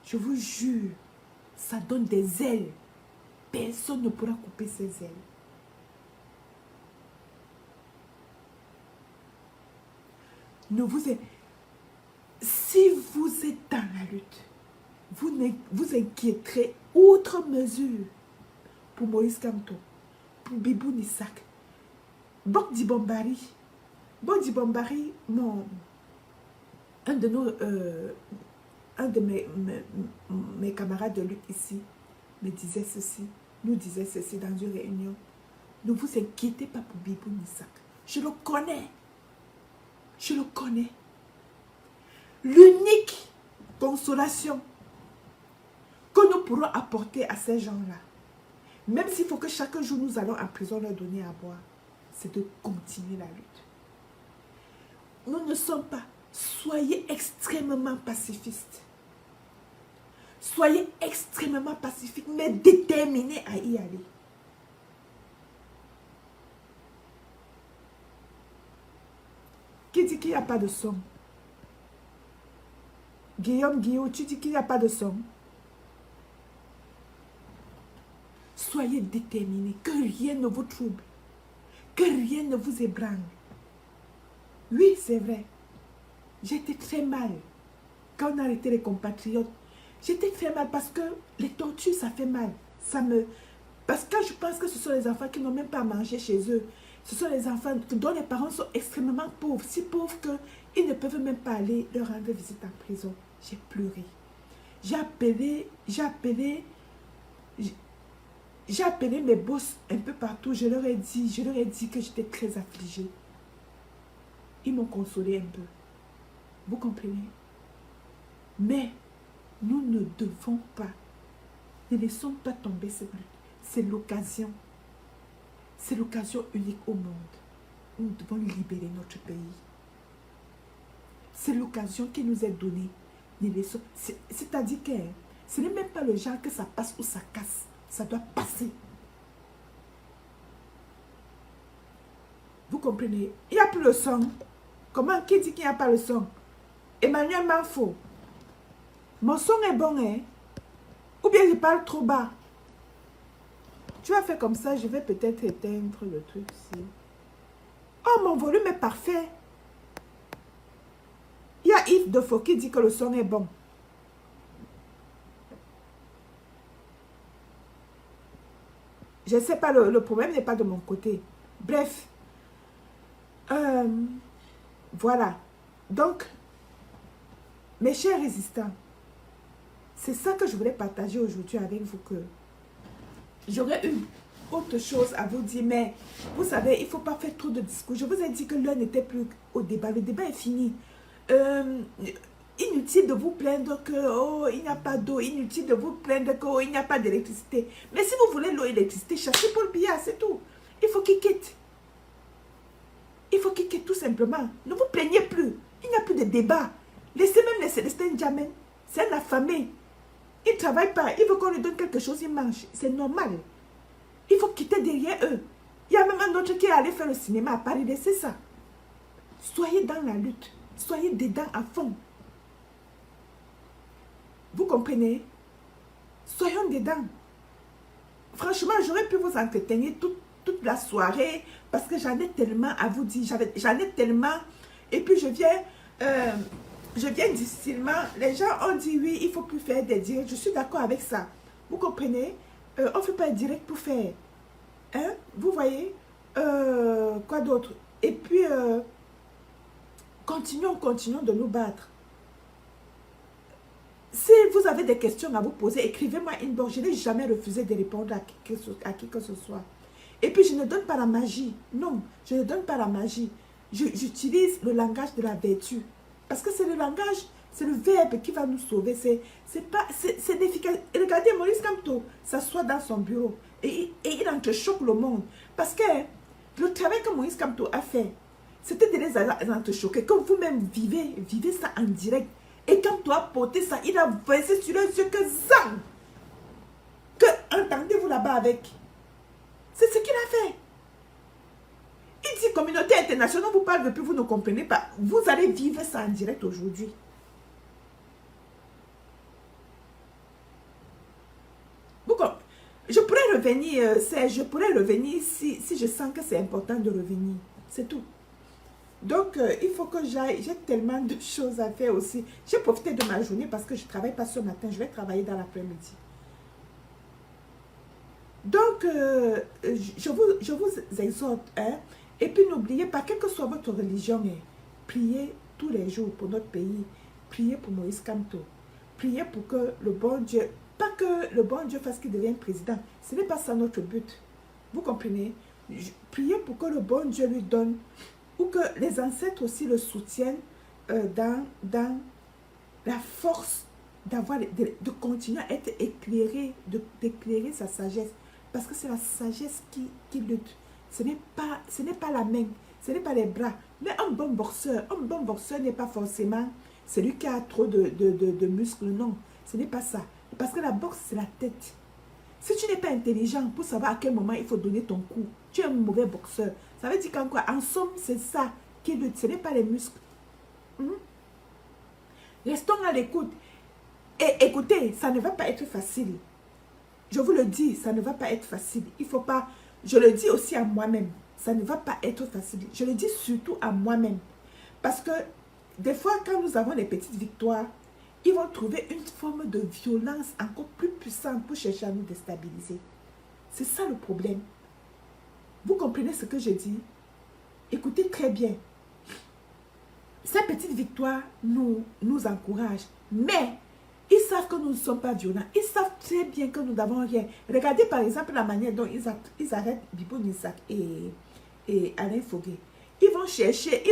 Je vous jure, ça donne des ailes. Personne ne pourra couper ces ailes. Ne vous... Si vous êtes dans la lutte, vous inquiéterez outre mesure pour Moïse Kamto, pour Bibou Nissak, Bok Dibombari. Bok Dibombari, un de mes camarades de lutte ici me disait ceci, nous disait ceci dans une réunion. Ne vous inquiétez pas pour Bibou Nissak. Je le connais. Je le connais. L'unique consolation que nous pourrons apporter à ces gens-là, même s'il faut que chaque jour nous allons en prison leur donner à boire, c'est de continuer la lutte. Nous ne sommes pas. Soyez extrêmement pacifistes. Soyez extrêmement pacifiques, mais déterminés à y aller. Qui dit qu'il n'y a pas de son? Guillaume, tu dis qu'il n'y a pas de son. Soyez déterminés, que rien ne vous trouble, que rien ne vous ébranle. Oui, c'est vrai. J'étais très mal quand on a arrêté les compatriotes. J'étais très mal parce que les tortures, ça fait mal. Parce que je pense que ce sont les enfants qui n'ont même pas mangé chez eux. Ce sont les enfants dont les parents sont extrêmement pauvres, si pauvres qu'ils ne peuvent même pas aller leur rendre visite en prison. J'ai pleuré. J'ai appelé mes boss un peu partout. Je leur ai dit que j'étais très affligée. Ils m'ont consolé un peu. Vous comprenez? Mais nous ne devons pas, ne laissons pas tomber cette lutte. C'est l'occasion. C'est l'occasion unique au monde. Nous devons libérer notre pays. C'est l'occasion qui nous est donnée. C'est-à-dire que ce n'est même pas le genre que ça passe ou ça casse. Ça doit passer. Vous comprenez? Il n'y a plus le son. Comment? Qui dit qu'il n'y a pas le son? Emmanuel Manfo. Mon son est bon, hein? Ou bien je parle trop bas. Tu vas faire comme ça, je vais peut-être éteindre le truc ici. Oh, mon volume est parfait. Il y a Yves Defo qui dit que le son est bon. Je ne sais pas, le problème n'est pas de mon côté. Bref. Voilà. Donc, mes chers résistants, c'est ça que je voulais partager aujourd'hui avec vous, que j'aurais eu autre chose à vous dire, mais vous savez, il ne faut pas faire trop de discours. Je vous ai dit que l'heure n'était plus au débat. Le débat est fini. Inutile de vous plaindre que oh, il n'y a pas d'eau. Inutile de vous plaindre que oh, il n'y a pas d'électricité. Mais si vous voulez l'eau et l'électricité, cherchez Paul Biya, c'est tout. Il faut qu'il quitte. Il faut qu'il quitte tout simplement. Ne vous plaignez plus. Il n'y a plus de débat. Laissez même les Célestins Djamène. C'est un affamé. Il ne travaille pas. Il veut qu'on lui donne quelque chose, il mange. C'est normal. Il faut quitter derrière eux. Il y a même un autre qui est allé faire le cinéma à Paris. Laissez ça. Soyez dans la lutte. Soyez dedans à fond. Vous comprenez? Soyons dedans. Franchement, j'aurais pu vous entretenir toute la soirée parce que j'en ai tellement à vous dire. J'en ai tellement. Et puis je viens difficilement. Les gens ont dit oui, il ne faut plus faire des directs. Je suis d'accord avec ça. Vous comprenez? On ne fait pas un direct pour faire. Hein? Vous voyez? Quoi d'autre? Et puis, continuons de nous battre. Si vous avez des questions à vous poser, écrivez-moi inbox. Je n'ai jamais refusé de répondre à qui que ce soit. Et puis, je ne donne pas la magie. Non, je ne donne pas la magie. J'utilise le langage de la vertu. Parce que c'est le langage, c'est le verbe qui va nous sauver. C'est efficace. Et regardez, Maurice Kamto s'assoit dans son bureau et il entrechoque le monde. Parce que le travail que Maurice Kamto a fait, c'était de les entrechoquer. Quand vous-même vivez ça en direct. Et quand tu as porté ça, il a versé sur les yeux que zang. Que entendez-vous là-bas avec? C'est ce qu'il a fait. Il dit communauté internationale, vous parle depuis, vous ne comprenez pas. Vous allez vivre ça en direct aujourd'hui. Je pourrais revenir, Serge, je pourrais revenir si je sens que c'est important de revenir. C'est tout. Donc, il faut que j'aille. J'ai tellement de choses à faire aussi. J'ai profité de ma journée parce que je ne travaille pas ce matin. Je vais travailler dans l'après-midi. Donc, je vous exhorte. Hein, et puis, n'oubliez pas, quelle que soit votre religion, hein, priez tous les jours pour notre pays. Priez pour Moïse Kamto. Priez pour que le bon Dieu, pas que le bon Dieu fasse qu'il devienne président. Ce n'est pas ça notre but. Vous comprenez? Priez pour que le bon Dieu lui donne, ou que les ancêtres aussi le soutiennent dans la force d'avoir, de continuer à être éclairé, d'éclairer sa sagesse. Parce que c'est la sagesse qui lutte. Ce n'est pas la main, ce n'est pas les bras. Mais un bon boxeur n'est pas forcément celui qui a trop de muscles. Non, ce n'est pas ça. Parce que la boxe, c'est la tête. Si tu n'es pas intelligent pour savoir à quel moment il faut donner ton coup, tu es un mauvais boxeur. Ça veut dire qu'en quoi? En somme, c'est ça qui lutte. Ce n'est pas les muscles. Restons à l'écoute. Et écoutez, ça ne va pas être facile. Je vous le dis, ça ne va pas être facile. Il ne faut pas... Je le dis aussi à moi-même. Ça ne va pas être facile. Je le dis surtout à moi-même. Parce que des fois, quand nous avons des petites victoires, ils vont trouver une forme de violence encore plus puissante pour chercher à nous déstabiliser. C'est ça le problème. Vous comprenez ce que je dis? Écoutez très bien. Ces petites victoires nous encouragent. Mais ils savent que nous ne sommes pas violents. Ils savent très bien que nous n'avons rien. Regardez par exemple la manière dont ils arrêtent Bibo Nissak et Alain Foguet. Ils vont chercher,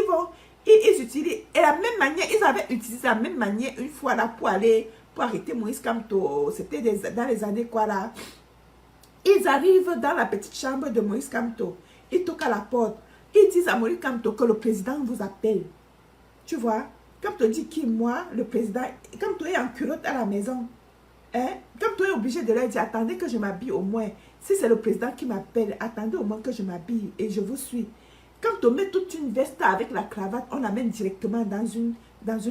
ils utilisent, et la même manière, ils avaient utilisé la même manière une fois là pour arrêter Moïse Kamto. C'était dans les années quoi là. Ils arrivent dans la petite chambre de Moïse Kamto. Ils toquent à la porte. Ils disent à Moïse Kamto que le président vous appelle. Tu vois, Kamto dit qui, moi, le président, Kamto est en culotte à la maison. Hein? Kamto est obligé de leur dire, attendez que je m'habille au moins. Si c'est le président qui m'appelle, attendez au moins que je m'habille et je vous suis. Quand on met toute une veste avec la cravate, on l'amène directement dans une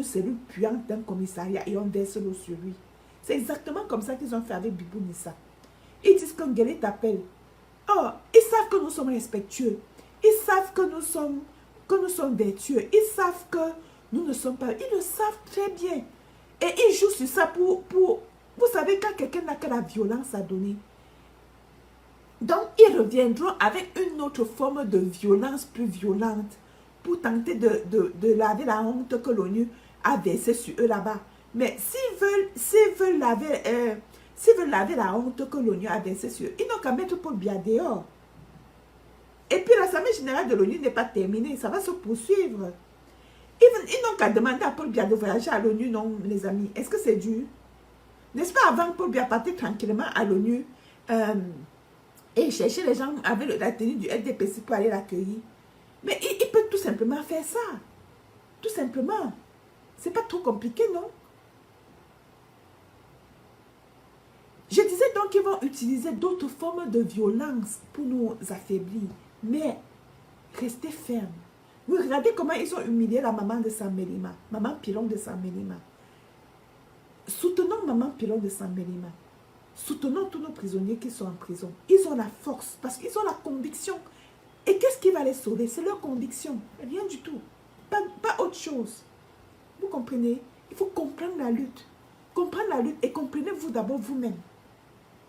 cellule puante d'un commissariat et on verse l'eau sur lui. C'est exactement comme ça qu'ils ont fait avec Bibou Nissa. Ils disent que Nguélé t'appelle. Oh, ils savent que nous sommes respectueux. Ils savent que nous sommes vertueux. Ils savent que nous ne sommes pas... Ils le savent très bien. Et ils jouent sur ça pour vous savez, quand quelqu'un n'a que la violence à donner, donc, ils reviendront avec une autre forme de violence plus violente pour tenter de laver la honte que l'ONU a versée sur eux là-bas. Mais s'ils veulent laver la honte que l'ONU a versée sur eux, ils n'ont qu'à mettre Paul Biya dehors. Et puis l'Assemblée générale de l'ONU n'est pas terminée, ça va se poursuivre. Ils n'ont qu'à demander à Paul Biya de voyager à l'ONU, non, les amis. Est-ce que c'est dur? N'est-ce pas, avant Paul Biya partait tranquillement à l'ONU et chercher les gens avec la tenue du LDPC pour aller l'accueillir. Mais il peut tout simplement faire ça. Tout simplement. C'est pas trop compliqué, non? Je disais donc qu'ils vont utiliser d'autres formes de violence pour nous affaiblir. Mais restez fermes. Vous regardez comment ils ont humilié la maman de Samelima. Maman Pilon de Samelima. Soutenons maman Pilon de Samelima. Soutenons tous nos prisonniers qui sont en prison. Ils ont la force parce qu'ils ont la conviction. Et qu'est-ce qui va les sauver? C'est leur conviction. Rien du tout. Pas autre chose. Vous comprenez? Il faut comprendre la lutte. Comprendre la lutte et comprenez-vous d'abord vous-même.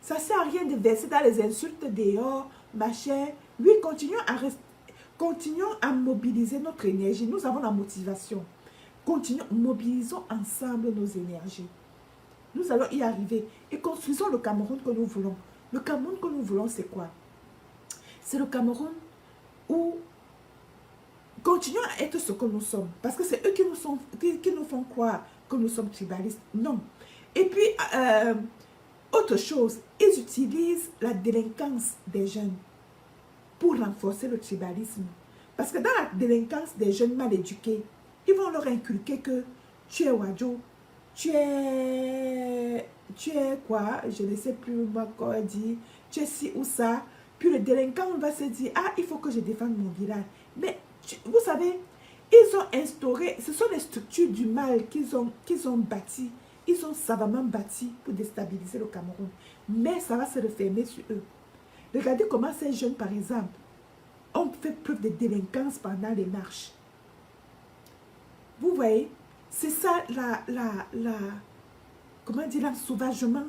Ça ne sert à rien de verser dans les insultes dehors, machin. Oui, continuons à mobiliser notre énergie. Nous avons la motivation. Mobilisons ensemble nos énergies. Nous allons y arriver et construisons le Cameroun que nous voulons. Le Cameroun que nous voulons, c'est quoi? C'est le Cameroun où continuons à être ce que nous sommes. Parce que c'est eux qui nous font croire que nous sommes tribalistes. Non. Et puis, autre chose, ils utilisent la délinquance des jeunes pour renforcer le tribalisme. Parce que dans la délinquance des jeunes mal éduqués, ils vont leur inculquer que tu es Wadjo, tu es quoi, je ne sais plus moi quoi dire, tu es ci ou ça. Puis le délinquant va se dire, ah, il faut que je défende mon village. Mais vous savez, ils ont instauré, ce sont les structures du mal qu'ils ont bâties. Ils ont savamment bâti pour déstabiliser le Cameroun. Mais ça va se refermer sur eux. Regardez comment ces jeunes, par exemple, ont fait preuve de délinquance pendant les marches. Vous voyez, c'est ça comment dire, l'ensauvagement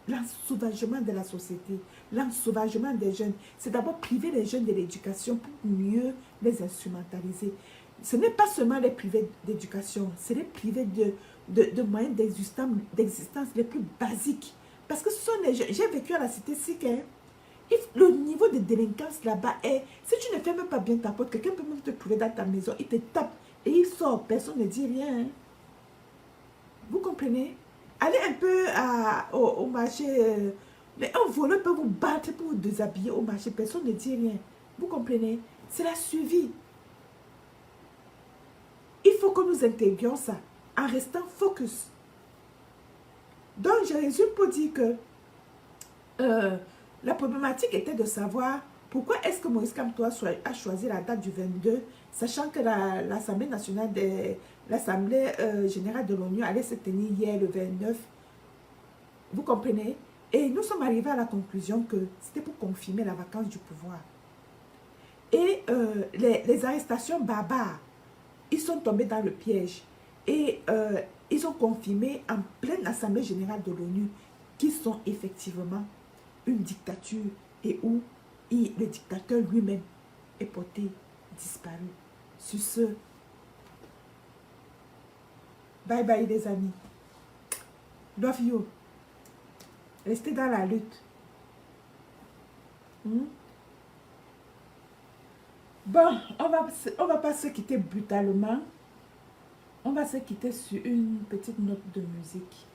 de la société, l'ensauvagement des jeunes. C'est d'abord priver les jeunes de l'éducation pour mieux les instrumentaliser. Ce n'est pas seulement les priver d'éducation, c'est les priver de moyens d'existence les plus basiques. Parce que ce sont les jeunes. J'ai vécu à la cité sikh, hein. Le niveau de délinquance là-bas est, si tu ne fais même pas bien ta porte, quelqu'un peut même te trouver dans ta maison, il te tape et il sort, personne ne dit rien, hein. Vous comprenez? Allez un peu au marché, mais un voleur peut vous battre pour vous déshabiller au marché, personne ne dit rien. Vous comprenez? C'est la survie. Il faut que nous intégrions ça en restant focus. Donc, je résume pour dire que la problématique était de savoir pourquoi est-ce que Maurice Kamto a choisi la date du 22, sachant que l'Assemblée nationale, l'Assemblée générale de l'ONU allait se tenir hier le 29. Vous comprenez? Et nous sommes arrivés à la conclusion que c'était pour confirmer la vacance du pouvoir. Et les arrestations barbares, ils sont tombés dans le piège. Et ils ont confirmé en pleine Assemblée générale de l'ONU qu'ils sont effectivement une dictature et où le dictateur lui-même est porté disparu. Sur ce, bye bye les amis. Love you. Restez dans la lutte. Bon, on va pas se quitter brutalement. On va se quitter sur une petite note de musique.